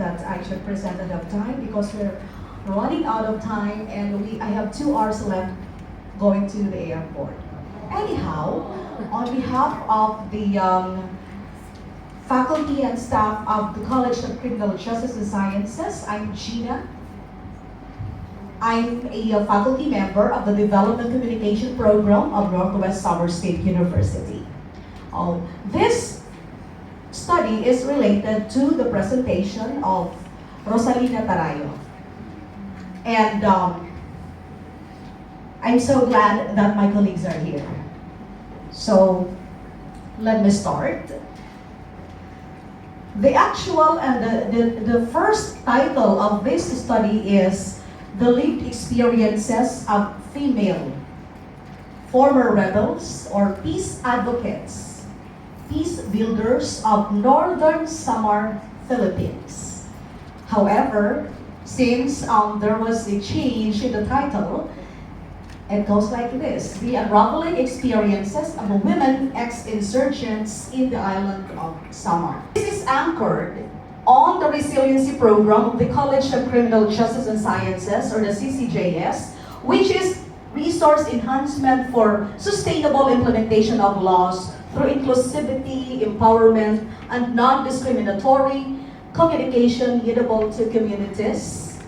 that I should present at that time because we're running out of time and I have 2 hours left going to the airport. Anyhow, on behalf of the faculty and staff of the College of Criminal Justice and Sciences, I'm Gina. I'm a faculty member of the Development Communication Program of Northwest Samar State University. This study is related to the presentation of Rosalina Tarayo. And I'm so glad that my colleagues are here. So, let me start. The actual and the first title of this study is The Lived Experiences of Female Former Rebels or Peace Advocates, Peace Builders of Northern Samar, Philippines. However, since there was a change in the title, it goes like this: The Unravelling Experiences of Women Ex-Insurgents in the Island of Samar. This is anchored on the resiliency program of the College of Criminal Justice and Sciences, or the CCJS, which is resource enhancement for sustainable implementation of laws through inclusivity, empowerment, and non-discriminatory communication usable to communities.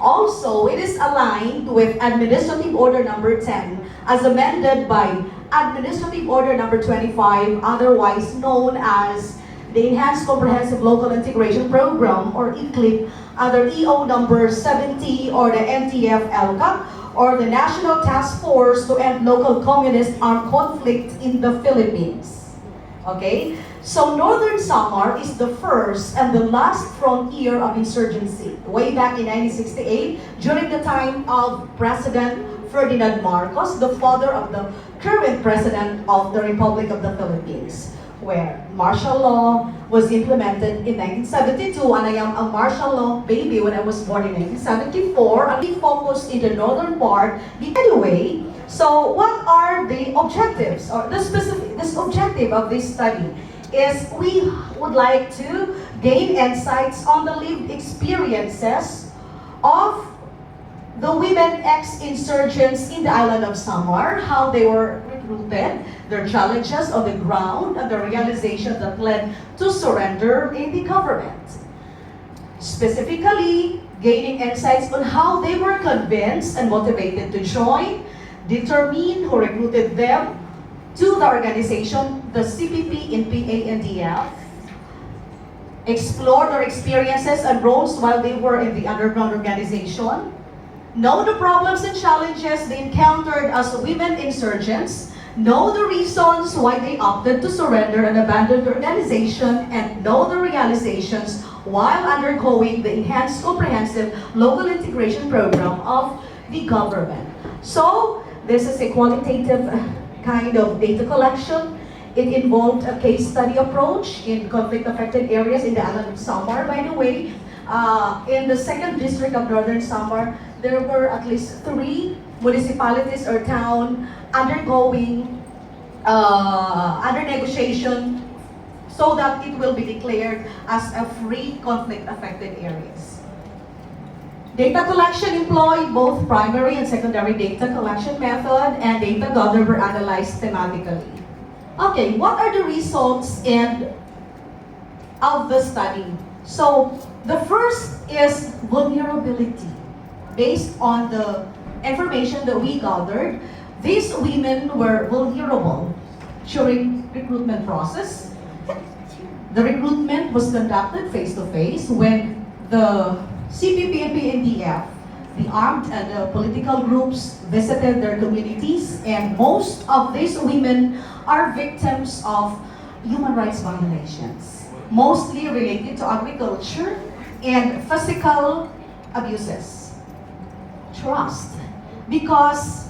Also, it is aligned with Administrative Order Number 10 as amended by Administrative Order Number 25, otherwise known as the Enhanced Comprehensive Local Integration Program, or ECLIP, under EO number 70, or the NTF-LCAP, or the National Task Force to End Local Communist Armed Conflict in the Philippines. Okay? So Northern Samar is the first and the last frontier of insurgency. Way back in 1968, during the time of President Ferdinand Marcos, the father of the current President of the Republic of the Philippines, where martial law was implemented in 1972, and I am a martial law baby when I was born in 1974, and we focused in the northern part. Anyway, so what are the objectives, or this objective of this study is we would like to gain insights on the lived experiences of the women ex-insurgents in the island of Samar, how they were recruited, their challenges on the ground, and the realization that led to surrender in the government. Specifically, gaining insights on how they were convinced and motivated to join, determine who recruited them to the organization, the CPP in PANDF, explore their experiences and roles while they were in the underground organization, know the problems and challenges they encountered as women insurgents, know the reasons why they opted to surrender and abandon the organization, and know the realizations while undergoing the Enhanced Comprehensive Local Integration Program of the government. So, this is a qualitative kind of data collection. It involved a case study approach in conflict-affected areas in the island of Samar. By the way, in the 2nd District of Northern Samar, there were at least 3 municipalities or town undergoing under negotiation so that it will be declared as a free conflict-affected areas. Data collection employed both primary and secondary data collection method, and data gathered were analyzed thematically. Okay, what are the results of the study? So, the first is vulnerability. Based on the information that we gathered, these women were vulnerable during recruitment process. The recruitment was conducted face-to-face when the CPP and PNDF, the armed and the political groups, visited their communities, and most of these women are victims of human rights violations, mostly related to agriculture and physical abuses. Trust, because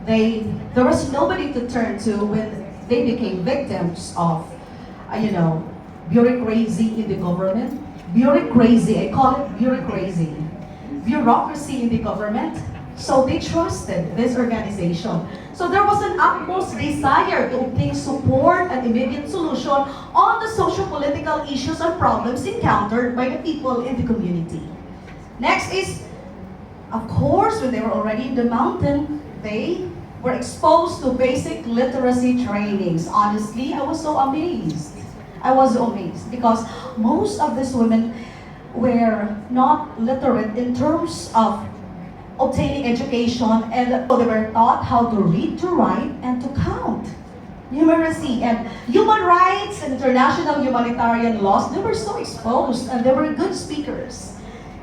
there was nobody to turn to when they became victims of, bureaucracy in the government. Bureaucracy, I call it bureaucracy. Bureaucracy in the government, So they trusted this organization. So there was an utmost desire to obtain support and immediate solution on the socio-political issues and problems encountered by the people in the community. Next is, of course, when they were already in the mountain, they were exposed to basic literacy trainings. Honestly, I was so amazed. I was amazed because most of these women were not literate in terms of obtaining education, and they were taught how to read, to write, and to count. Numeracy and human rights and international humanitarian laws, they were so exposed and they were good speakers.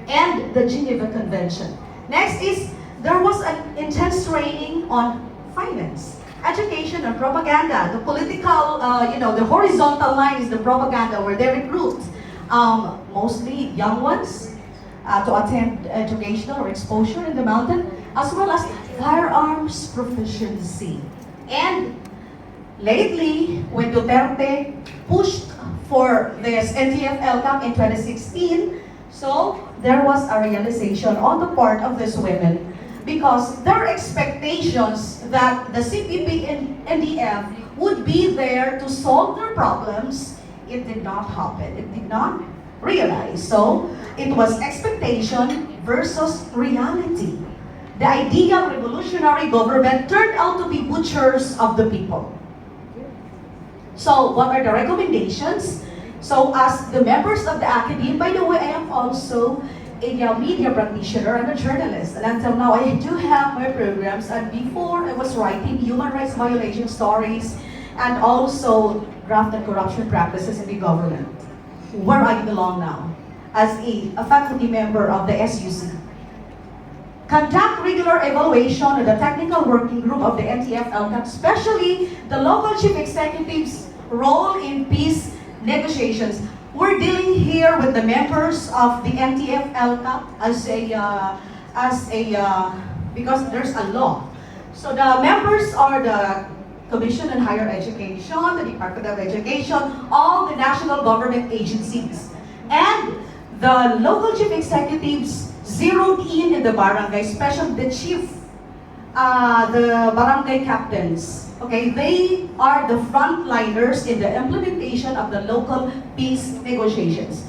And the Geneva Convention. Next is, there was an intense training on finance, education, and propaganda. The political, the horizontal line is the propaganda where they recruit mostly young ones to attend educational or exposure in the mountain, as well as firearms proficiency. And lately, when Duterte pushed for this NTF-LCAP in 2016, so there was a realization on the part of these women because their expectations that the CPP and NDF would be there to solve their problems, it did not happen. It did not realize. So it was expectation versus reality. The ideal revolutionary government turned out to be butchers of the people. So what are the recommendations? So as the members of the academy, by the way, I am also a media practitioner and a journalist. And until now, I do have my programs. And before, I was writing human rights violation stories and also graft and corruption practices in the government, where I belong now, as a faculty member of the SUC. Conduct regular evaluation of the technical working group of the NTF-LCAP, especially the local chief executive's role in peace negotiations. We're dealing here with the members of the NTF-LCAP because there's a law. So the members are the Commission on Higher Education, the Department of Education, all the national government agencies. And the local chief executives zeroed in the barangay, especially the chief, the barangay captains. Okay, they are the frontliners in the implementation of the local peace negotiations.